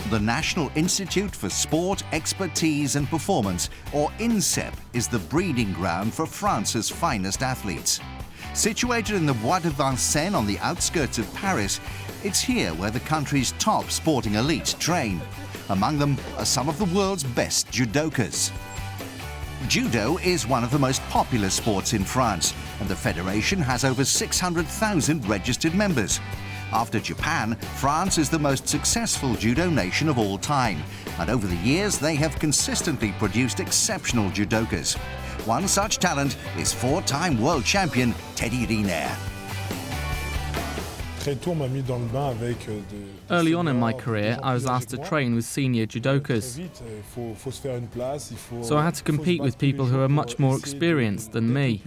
The National Institute for Sport, Expertise and Performance, or INSEP, is the breeding ground for France's finest athletes. Situated in the Bois de Vincennes on the outskirts of Paris, it's here where the country's top sporting elite train. Among them are some of the world's best judokas. Judo is one of the most popular sports in France, and the federation has over 600,000 registered members. After Japan, France is the most successful judo nation of all time, and over the years they have consistently produced exceptional judokas. One such talent is four-time world champion Teddy Riner. Early on in my career, I was asked to train with senior judokas. So I had to compete with people who are much more experienced than me.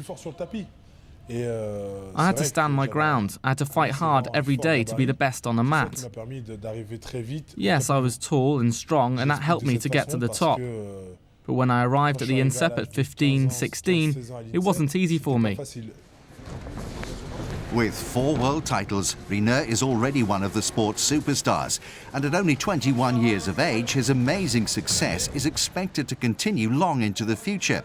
I had to stand my ground. I had to fight hard every day to be the best on the mat. Yes, I was tall and strong, and that helped me to get to the top. But when I arrived at the INSEP at 15, 16, it wasn't easy for me. With 4 world titles, Riner is already one of the sport's superstars, and at only 21 years of age, his amazing success is expected to continue long into the future.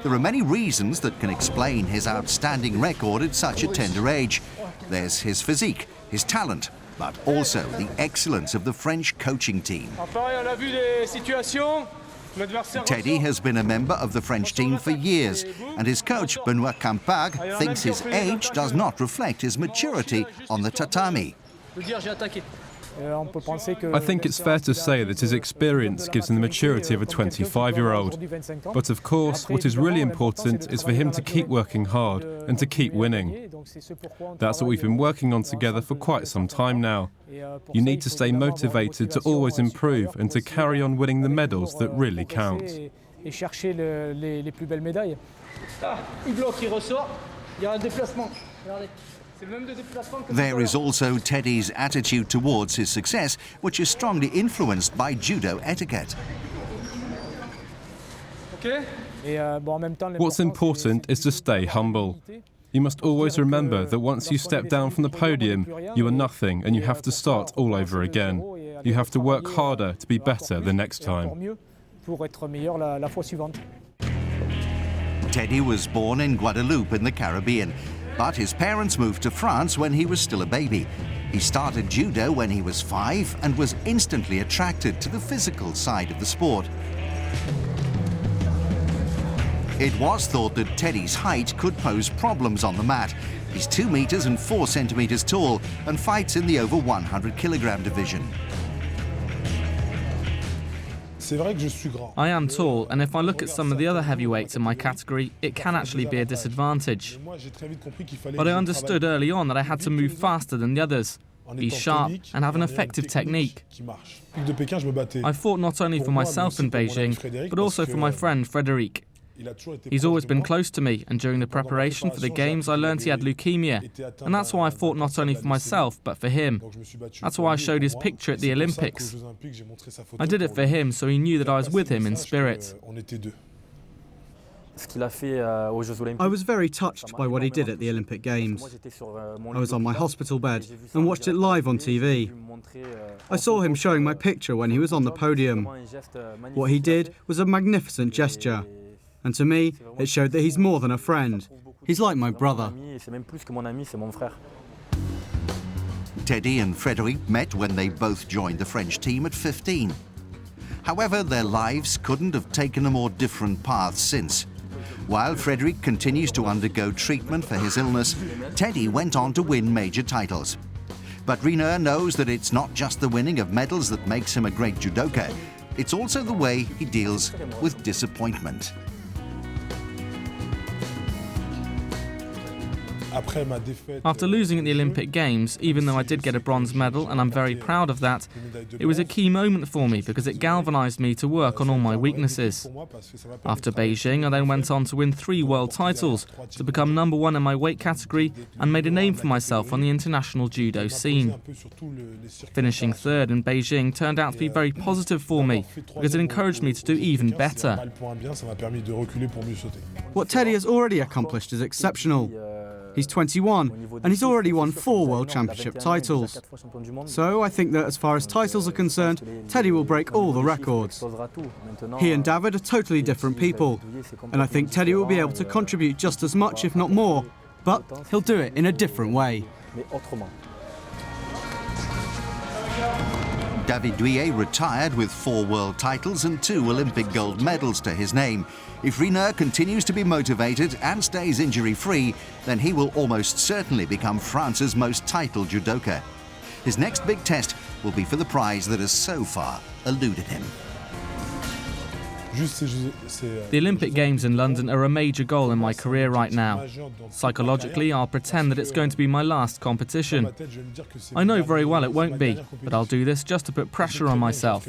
There are many reasons that can explain his outstanding record at such a tender age. There's his physique, his talent, but also the excellence of the French coaching team. Teddy has been a member of the French team for years, and his coach, Benoît Campag, thinks his age does not reflect his maturity on the tatami. I think it's fair to say that his experience gives him the maturity of a 25-year-old. But of course, what is really important is for him to keep working hard and to keep winning. That's what we've been working on together for quite some time now. You need to stay motivated to always improve and to carry on winning the medals that really count. There is also Teddy's attitude towards his success, which is strongly influenced by judo etiquette. What's important is to stay humble. You must always remember that once you step down from the podium, you are nothing and you have to start all over again. You have to work harder to be better the next time. Teddy was born in Guadeloupe in the Caribbean, but his parents moved to France when he was still a baby. He started judo when he was 5 and was instantly attracted to the physical side of the sport. It was thought that Teddy's height could pose problems on the mat. He's 2 meters and 4 centimeters tall and fights in the over 100 kilogram division. I am tall, and if I look at some of the other heavyweights in my category, it can actually be a disadvantage. But I understood early on that I had to move faster than the others, be sharp and have an effective technique. I fought not only for myself in Beijing, but also for my friend Frédéric. He's always been close to me, and during the preparation for the Games I learned he had leukemia, and that's why I fought not only for myself, but for him. That's why I showed his picture at the Olympics. I did it for him, so he knew that I was with him in spirit. I was very touched by what he did at the Olympic Games. I was on my hospital bed and watched it live on TV. I saw him showing my picture when he was on the podium. What he did was a magnificent gesture. And to me, it showed that he's more than a friend. He's like my brother. Teddy and Frédéric met when they both joined the French team at 15. However, their lives couldn't have taken a more different path since. While Frédéric continues to undergo treatment for his illness, Teddy went on to win major titles. But Riner knows that it's not just the winning of medals that makes him a great judoka. It's also the way he deals with disappointment. After losing at the Olympic Games, even though I did get a bronze medal and I'm very proud of that, it was a key moment for me because it galvanized me to work on all my weaknesses. After Beijing, I then went on to win 3 world titles, to become #1 in my weight category and made a name for myself on the international judo scene. Finishing 3rd in Beijing turned out to be very positive for me because it encouraged me to do even better. What Teddy has already accomplished is exceptional. He's 21, and he's already won 4 World Championship titles. So I think that as far as titles are concerned, Teddy will break all the records. He and David are totally different people, and I think Teddy will be able to contribute just as much, if not more, but he'll do it in a different way. David Douillet retired with 4 world titles and 2 Olympic gold medals to his name. If Riner continues to be motivated and stays injury-free, then he will almost certainly become France's most titled judoka. His next big test will be for the prize that has so far eluded him. The Olympic Games in London are a major goal in my career right now. Psychologically, I'll pretend that it's going to be my last competition. I know very well it won't be, but I'll do this just to put pressure on myself.